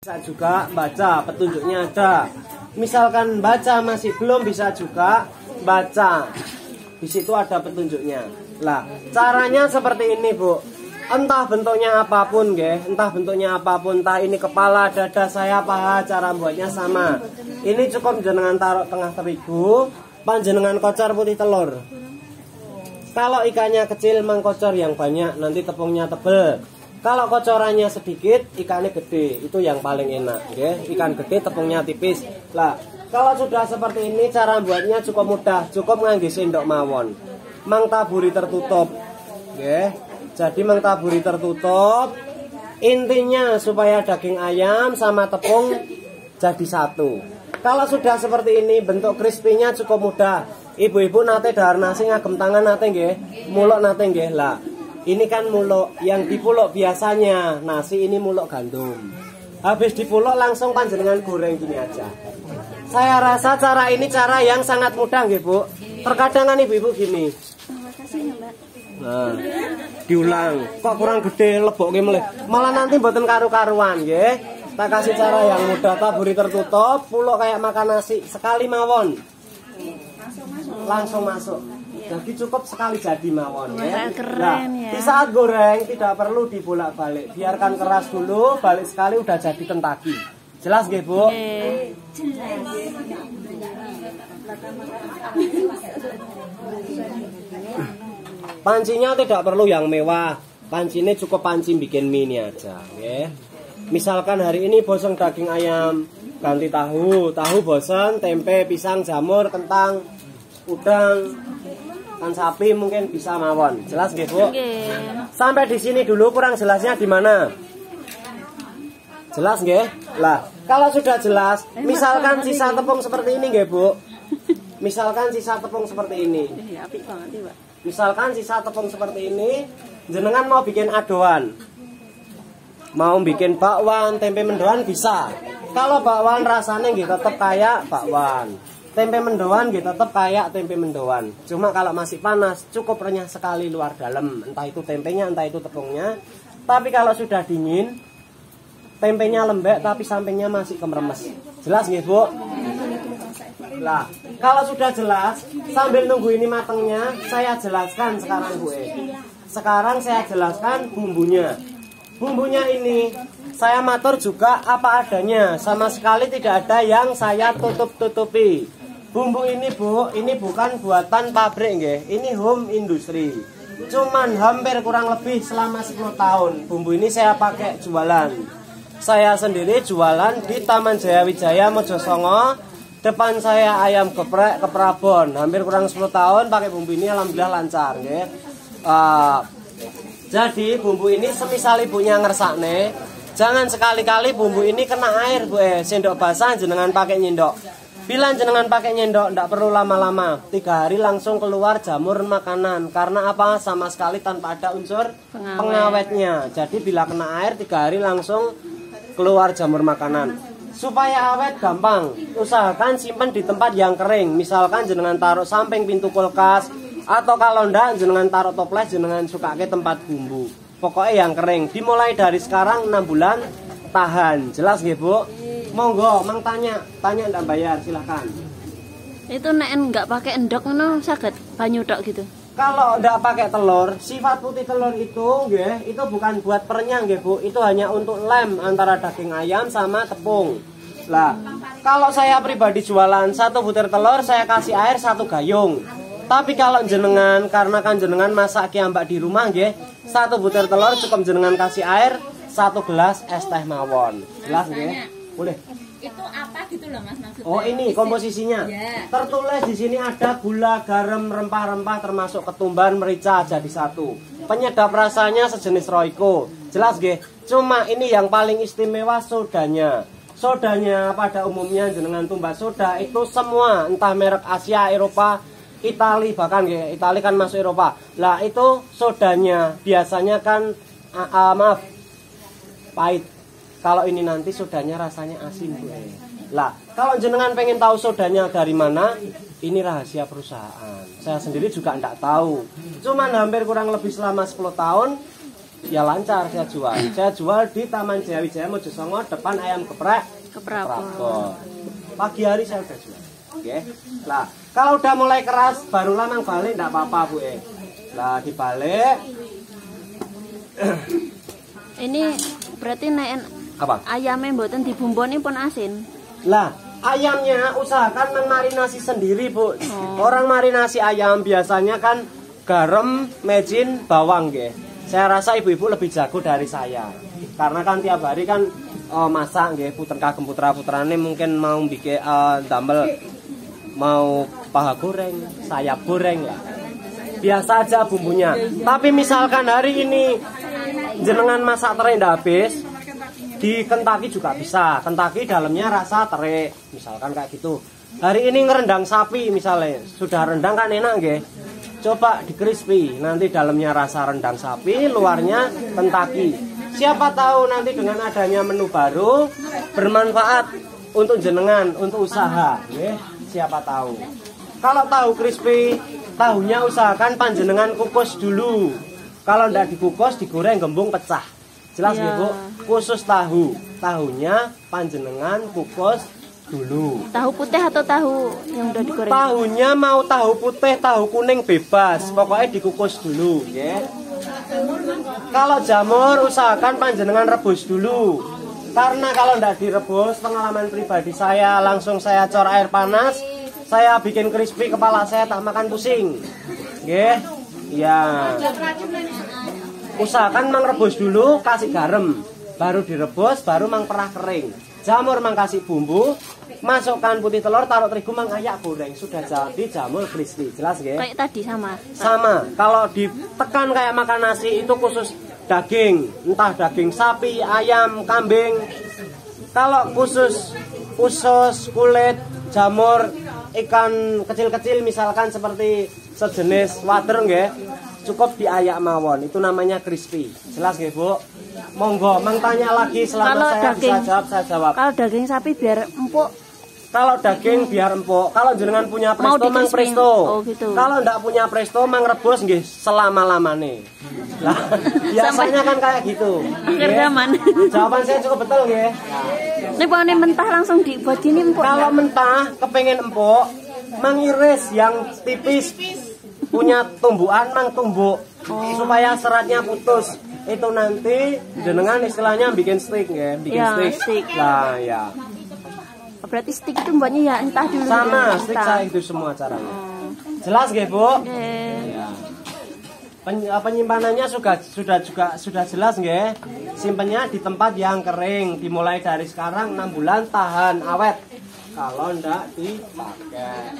Bisa juga baca, petunjuknya ada. Misalkan baca masih belum bisa juga baca. Di situ ada petunjuknya. Lah, caranya seperti ini, Bu. Entah bentuknya apapun, entah bentuknya apapun, entah ini kepala, dada, saya, paha, cara buatnya sama. Ini cukup jenengan taruh tengah terigu, panjenengan kocor putih telur. Kalau ikannya kecil, mangkocor yang banyak, nanti tepungnya tebel. Kalau kocorannya sedikit, ikannya gede, itu yang paling enak, ikan gede, tepungnya tipis. Lah, kalau sudah seperti ini, cara buatnya cukup mudah, cukup ngangge sendok mawon. Mang taburi tertutup, Jadi mang taburi tertutup. Intinya supaya daging ayam sama tepung jadi satu. Kalau sudah seperti ini, bentuk crispy-nya cukup mudah. Ibu-ibu nate dahar nasi ngagem tangan nate muluk nate lah. Ini kan muluk, yang dipuluk biasanya nasi, ini muluk gandum. Habis dipuluk langsung panjenengan goreng gini aja. Saya rasa cara ini cara yang sangat mudah Bu. Terkadang kan ibu-ibu gini. Nah, diulang. Kok kurang gede lebok meleh. Malah nanti mboten karu-karuan Tak kasih cara yang mudah, taburi tertutup, puluk kayak makan nasi, sekali mawon. Langsung masuk. Jadi cukup sekali jadi mawon Nah, di saat goreng tidak perlu dibolak-balik. Biarkan keras dulu, balik sekali udah jadi tentagi. Jelas nggih, Bu? Pancinya tidak perlu yang mewah. Pancinya cukup panci bikin mie ini aja, Misalkan hari ini bosen daging ayam, ganti tahu bosen, tempe, pisang, jamur, kentang, udang, kan sapi mungkin bisa mawon. Jelas nggih, Bu? Sampai di sini dulu, kurang jelasnya di mana? Jelas nggih? Lah, kalau sudah jelas, misalkan sisa tepung seperti ini nggih, Bu. Misalkan sisa tepung seperti ini. Misalkan sisa tepung seperti ini, jenengan mau bikin adoan. Mau bikin bakwan, tempe mendoan bisa. Kalau bakwan rasanya gitu tetap kayak bakwan. Tempe mendoan gitu tetap kayak tempe mendoan. Cuma kalau masih panas cukup renyah sekali luar dalam. Entah itu tempenya, entah itu tepungnya. Tapi kalau sudah dingin, tempenya lembek tapi sampingnya masih kemeremes. Jelas nggih, Bu? Lah, kalau sudah jelas, sambil nunggu ini matangnya, saya jelaskan sekarang, Bu. Sekarang saya jelaskan bumbunya. Bumbunya ini saya matur juga apa adanya, sama sekali tidak ada yang saya tutup-tutupi. Bumbu ini, Bu, ini bukan buatan pabrik ini home industri. Cuman hampir kurang lebih selama 10 tahun bumbu ini saya pakai jualan. Saya sendiri jualan di Taman Jaya Wijaya Mojosongo. Depan saya ayam geprek ke Prabon. Hampir kurang 10 tahun pakai bumbu ini, alhamdulillah lancar Jadi bumbu ini semisal ibunya ngersakne, jangan sekali-kali bumbu ini kena air, Bu. Sendok basah jenengan pakai nyendok. Bila jenengan pakai nyendok, tidak perlu lama-lama. 3 hari langsung keluar jamur makanan. Karena apa? Sama sekali tanpa ada unsur pengawetnya. Jadi bila kena air 3 hari langsung keluar jamur makanan. Supaya awet gampang, usahakan simpan di tempat yang kering. Misalkan jenengan taruh samping pintu kulkas, atau kalau ndak jenengan taruh toples, jenengan suka ke tempat bumbu. Pokoknya yang kering. Dimulai dari sekarang 6 bulan tahan. Jelas nggih, Bu? Monggo, mang tanya ndak bayar, silahkan. Itu nek enggak pakai endok ngono saged banyu tok gitu. Kalau ndak pakai telur, sifat putih telur itu itu bukan buat perenyang Bu. Itu hanya untuk lem antara daging ayam sama tepung. Lah, kalau saya pribadi jualan 1 butir telur saya kasih air 1 gayung. Tapi kalau jenengan, karena kan jenengan masak kiambak di rumah 1 butir telur cukup jenengan kasih air 1 gelas es teh mawon. Jelas Boleh. Itu apa gitu loh Mas maksudnya? Oh, ini komposisinya. Tertulis di sini ada gula, garam, rempah-rempah termasuk ketumbar, merica jadi satu. Penyedap rasanya sejenis Royco. Jelas Cuma ini yang paling istimewa sodanya. Sodanya pada umumnya jenengan tumbas soda itu semua entah merek Asia, Eropa, Itali bahkan Itali kan masuk Eropa. Lah itu sodanya biasanya kan maaf pahit. Kalau ini nanti sodanya rasanya asin, Bu. Lah, kalau jenengan pengen tahu sodanya dari mana, ini rahasia perusahaan. Saya sendiri juga enggak tahu. Cuman hampir kurang lebih selama 10 tahun ya lancar saya jual. Saya jual di Taman Jayawijaya Mojosongo depan ayam geprek Keprapon. pagi hari saya udah jual. Oke. Nah, kalau udah mulai keras barulah mang balik enggak apa-apa, Bu. Lah dibalik. Ini berarti nek Apa? ayamnya mboten dibumboni pun asin. Lah, ayamnya usahakan memarinasi sendiri, Bu. Orang marinasi ayam biasanya kan garam, mecin, bawang, nggih. Saya rasa ibu-ibu lebih jago dari saya. Karena kan tiap hari kan masak nggih, puter kagem putra-putrane mungkin mau bikin damel mau paha goreng, sayap goreng lah. Biasa aja bumbunya. Tapi misalkan hari ini jenengan masak tere ndak habis, di Kentucky juga bisa. Kentucky dalamnya rasa tere, misalkan kayak gitu. Hari ini ngerendang sapi misalnya, sudah rendang kan enak nggih. Coba di crispy, nanti dalamnya rasa rendang sapi, luarnya Kentucky. Siapa tahu nanti dengan adanya menu baru bermanfaat untuk jenengan, untuk usaha, nggih. Siapa tahu. Kalau tahu crispy, tahunya usahakan panjenengan kukus dulu. Kalau ndak dikukus, digoreng gembung pecah. Jelas ya, Bu? Khusus tahu. Tahunya panjenengan kukus dulu. Tahu putih atau tahu yang udah digoreng? Tahunya mau tahu putih, tahu kuning bebas. Pokoknya dikukus dulu, ya. Kalau jamur usahakan panjenengan rebus dulu. Karena kalau ndak direbus, pengalaman pribadi saya langsung saya cor air panas, saya bikin crispy, kepala saya tak makan pusing. Nggih. Ya. Usahakan mang rebus dulu, kasih garam, baru direbus, baru mang perah kering. Jamur mang kasih bumbu, masukkan putih telur, taruh terigu, mang ayak goreng. Sudah jadi jamur crispy. Jelas nggih? Kayak tadi sama. Sama. Kalau ditekan kayak makan nasi itu khusus daging, entah daging sapi, ayam, kambing. Kalau khusus kulit, jamur, ikan kecil-kecil misalkan seperti sejenis wader nggih, cukup diayak mawon. Itu namanya crispy. Jelas nggih, Bu? Monggo, mang tanya lagi selama Kalau saya daging, bisa jawab, saya jawab. Kalau daging sapi biar empuk. Kalau daging biar empuk. Kalau jenengan punya presto, mang di-crispy. presto. Oh, gitu. Kalau ndak punya presto, mang rebus nggih selama-lamane. Lah, biasanya kan kayak gitu. Akhir Nggih. zaman. Jawaban saya cukup betul nggih. Ini pokoknya mentah langsung dibuat gini empuk. Kalau mentah kepengen empuk, mengiris yang tipis, punya tumbukan mang tumbuk supaya seratnya putus. Itu nanti jenengan istilahnya bikin steak nggih, bikin Ya, steak. steak. Lah ya. Berarti stick itu mbaknya ya entah dulu. Sama, ya, steak entah. saya itu semua caranya. Jelas nggih, Bu? Oke. Ya. Penyimpanannya sudah jelas nggih. Simpennya di tempat yang kering, dimulai dari sekarang 6 bulan tahan awet. Kalau ndak dipakai.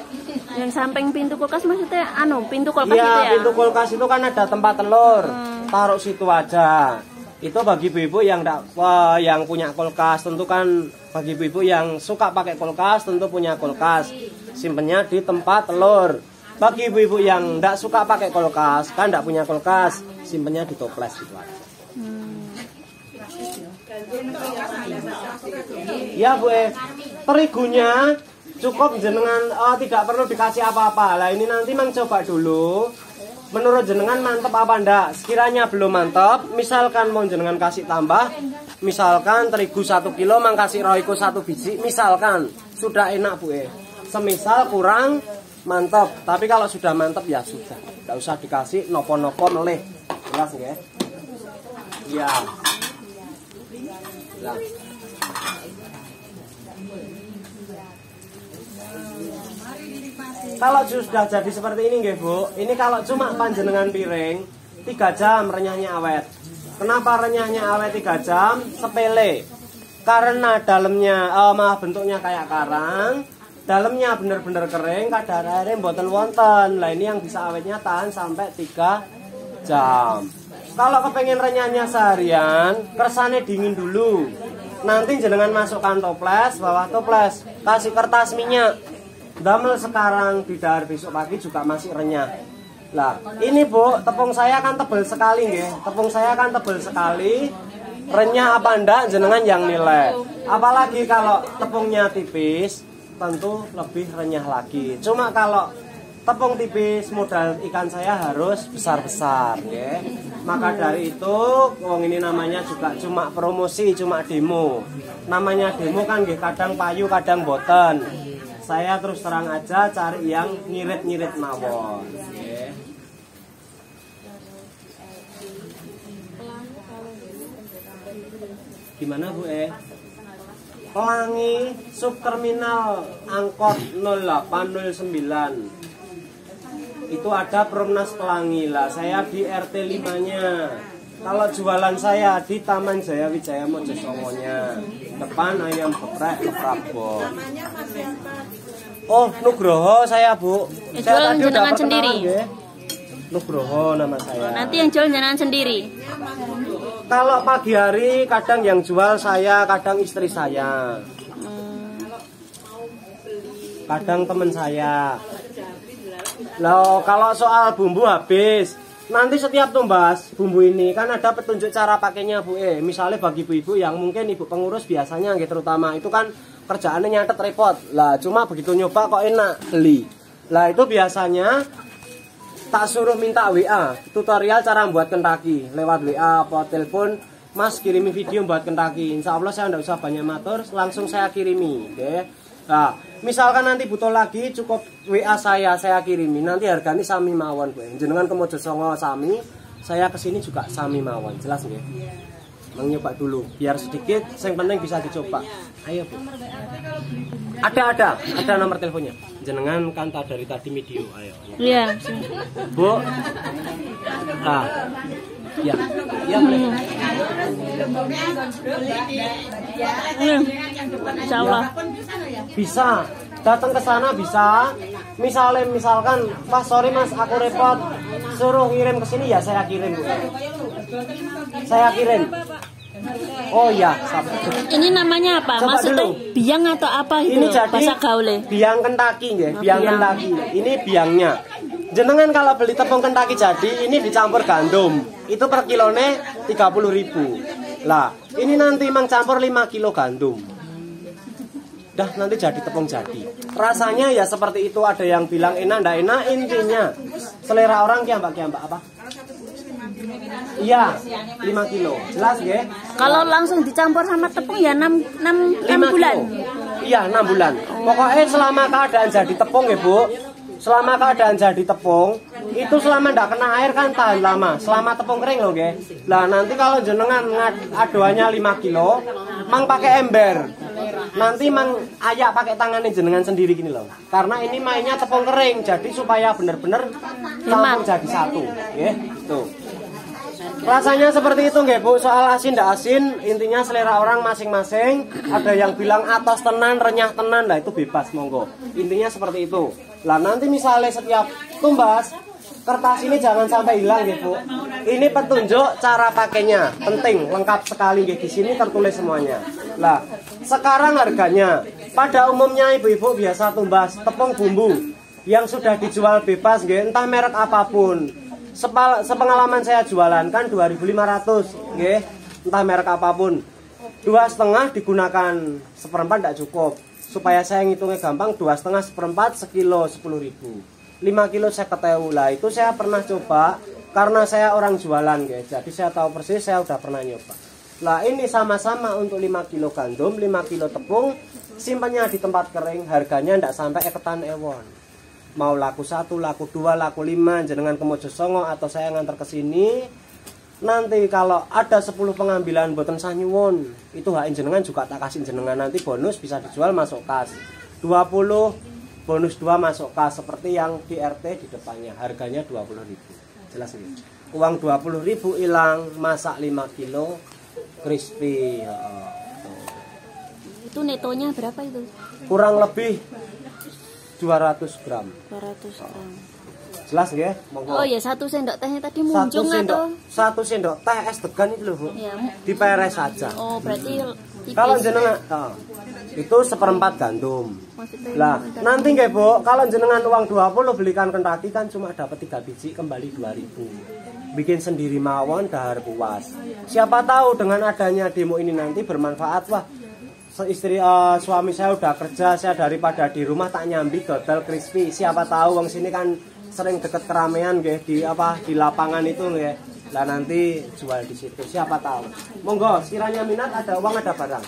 Yang samping pintu kulkas maksudnya pintu kulkas Iya, itu ya. pintu kulkas itu kan ada tempat telur. Taruh situ aja. Itu bagi ibu-ibu yang yang punya kulkas, tentu kan bagi ibu-ibu yang suka pakai kulkas tentu punya kulkas. Simpennya di tempat telur. Bagi ibu-ibu yang tidak suka pakai kulkas, kan tidak punya kulkas, simpennya di toples gitu aja. Ya, Bu. Terigunya cukup jenengan tidak perlu dikasih apa-apa. Lah ini nanti mang coba dulu. Menurut jenengan mantep apa ndak? Sekiranya belum mantep, misalkan mau jenengan kasih tambah, misalkan terigu 1 kilo mang kasih roiko 1 biji, misalkan sudah enak, Bu. Semisal kurang mantep, tapi kalau sudah mantep ya sudah, nggak usah dikasih nopo-nopo meleh. Jelas nggih? Iya. Nah. Kalau sudah jadi seperti ini nggih, Bu. Ini kalau cuma panjenengan piring 3 jam renyahnya awet. Kenapa renyahnya awet 3 jam? Sepele. Karena dalamnya bentuknya kayak karang, dalamnya bener-bener kering, kadar airnya mboten wonten. Lah ini yang bisa awetnya tahan sampai 3 jam. Kalau kepengen renyahnya seharian, kersane dingin dulu. Nanti jenengan masukkan toples, bawah toples kasih kertas minyak. Damel sekarang di dahar besok pagi juga masih renyah. Lah, ini Bu, tepung saya kan tebal sekali nggih. Tepung saya kan tebal sekali. Renyah apa ndak jenengan yang nilai. Apalagi kalau tepungnya tipis, tentu lebih renyah lagi. Cuma kalau tepung tipis, modal ikan saya harus besar-besar ya. Maka dari itu wong ini namanya juga cuma promosi, cuma demo. Namanya demo kan nggih kadang payu, kadang boten. Saya terus terang aja cari yang ngirit-ngirit mawon ya. Gimana Bu Pelangi subterminal angkot 0809. Itu ada Perumnas Pelangi lah. Saya di RT 5-nya. Kalau jualan saya di Taman Jaya Wijaya Mojosongonya. Depan ayam geprek keprabon. Oh, Nugroho saya, Bu. Saya tadi udah sendiri. Ya. Nugroho nama saya. Nanti yang jual jenengan sendiri. Kalau pagi hari kadang yang jual saya, kadang istri saya. Kadang teman saya. Loh, kalau soal bumbu habis, nanti setiap tumbas bumbu ini kan ada petunjuk cara pakainya Bu. Misalnya bagi ibu-ibu yang mungkin ibu pengurus biasanya gitu, terutama itu kan kerjaannya nyatet repot. Lah, cuma begitu nyoba kok enak beli. Lah itu biasanya tak suruh minta WA, tutorial cara membuat kentaki lewat WA atau telepon. Mas kirimi video buat kentaki. Insya Allah saya tidak usah banyak matur, langsung saya kirimi. Oke. Nah, misalkan nanti butuh lagi cukup WA saya kirimi. Nanti harganya sami mawon Bu. Jenengan ke Mojosongo sami, saya kesini juga sami mawon. Jelas nggih? Nyoba dulu biar sedikit, yang penting bisa dicoba. Ayo Bu. Ada nomor teleponnya. Jenengan kan dari tadi video. Ayo. Iya. Bu. Ah. Ya. Ya boleh. Insya Allah. Bisa. Datang ke sana bisa. Misalkan, Pak sorry Mas, aku repot. Suruh kirim ke sini ya saya kirim. Saya kirim. Oh iya, sabar. Ini namanya apa? Coba Maksudnya dulu. biang atau apa gitu? Ini jadi bahasa gaule. biang kentaki nggih, biang biang. kentaki. Ini biangnya. Jenengan kalau beli tepung kentaki jadi ini dicampur gandum. Itu per kilone 30.000. Lah, ini nanti mang campur 5 kilo gandum. Dah nanti jadi tepung jadi. Rasanya ya seperti itu, ada yang bilang enak ndak enak, intinya selera orang kiambak apa? Iya, 5 kilo. Jelas ya? Kalau langsung dicampur sama tepung ya 6 bulan. Iya, 6 bulan. Pokoknya selama keadaan jadi tepung ya, Bu. Selama keadaan jadi tepung, itu selama ndak kena air kan tahan lama. Selama tepung kering loh, nggih. Lah nanti kalau jenengan aduannya 5 kilo, mang pakai ember. Nanti mang ayak pakai tangannya jenengan sendiri gini loh. Karena ini mainnya tepung kering, jadi supaya bener-bener campur jadi satu, nggih. Tuh. Rasanya seperti itu nggih Bu. Soal asin ndak asin, intinya selera orang masing-masing. Ada yang bilang atos tenan, renyah tenan, lah itu bebas monggo. Intinya seperti itu. Lah nanti misalnya setiap tumbas kertas ini jangan sampai hilang nggih Bu. Ini petunjuk cara pakainya, penting, lengkap sekali nggih, di sini tertulis semuanya. Lah, sekarang harganya pada umumnya ibu-ibu biasa tumbas tepung bumbu yang sudah dijual bebas nggih, entah merek apapun. Sepengalaman saya jualan kan 2.500 nggih, entah merek apapun. 2,5 digunakan seperempat tidak cukup. Supaya saya ngitungnya gampang, 2,5 seperempat sekilo 10.000. 5 kilo saya ketemu lah, itu saya pernah coba karena saya orang jualan guys. Jadi saya tahu persis, saya udah pernah nyoba. Lah ini sama-sama untuk 5 kilo gandum, 5 kilo tepung, simpannya di tempat kering, harganya tidak sampai eketan ewon. Mau laku 1, laku 2, laku 5, jenengan ke Mojosongo atau saya ngantar ke sini. Nanti kalau ada 10 pengambilan boten sanyuwun, itu hak jenengan juga tak kasih jenengan, nanti bonus bisa dijual masuk kas. 20 bonus 2 masuk kas seperti yang di RT di depannya, harganya 20.000. Jelas nih. Uang 20.000 hilang, masak 5 kilo crispy. Itu netonya berapa itu? Kurang lebih 200 gram. 200 gram. Jelas ya? Monggo. Oh ya, 1 sendok tehnya tadi munjung atau? 1 sendok teh es degan itu loh Bu. Ya. Diperes saja. Oh, berarti tipis. Kalau jenengan itu seperempat gandum. Maksudnya Lah, nanti nggih Bu, kalau jenengan uang 20 belikan kentaki kan cuma dapat 3 biji kembali 2.000. Bikin sendiri mawon dahar puas. Siapa tahu dengan adanya demo ini nanti bermanfaat. Wah, suami saya udah kerja, saya daripada di rumah tak nyambi dodol crispy. Siapa tahu wong sini kan sering deket keramaian nggih di lapangan itu nggih. Lah nanti jual di situ, siapa tahu. Monggo, sekiranya minat ada uang ada barang.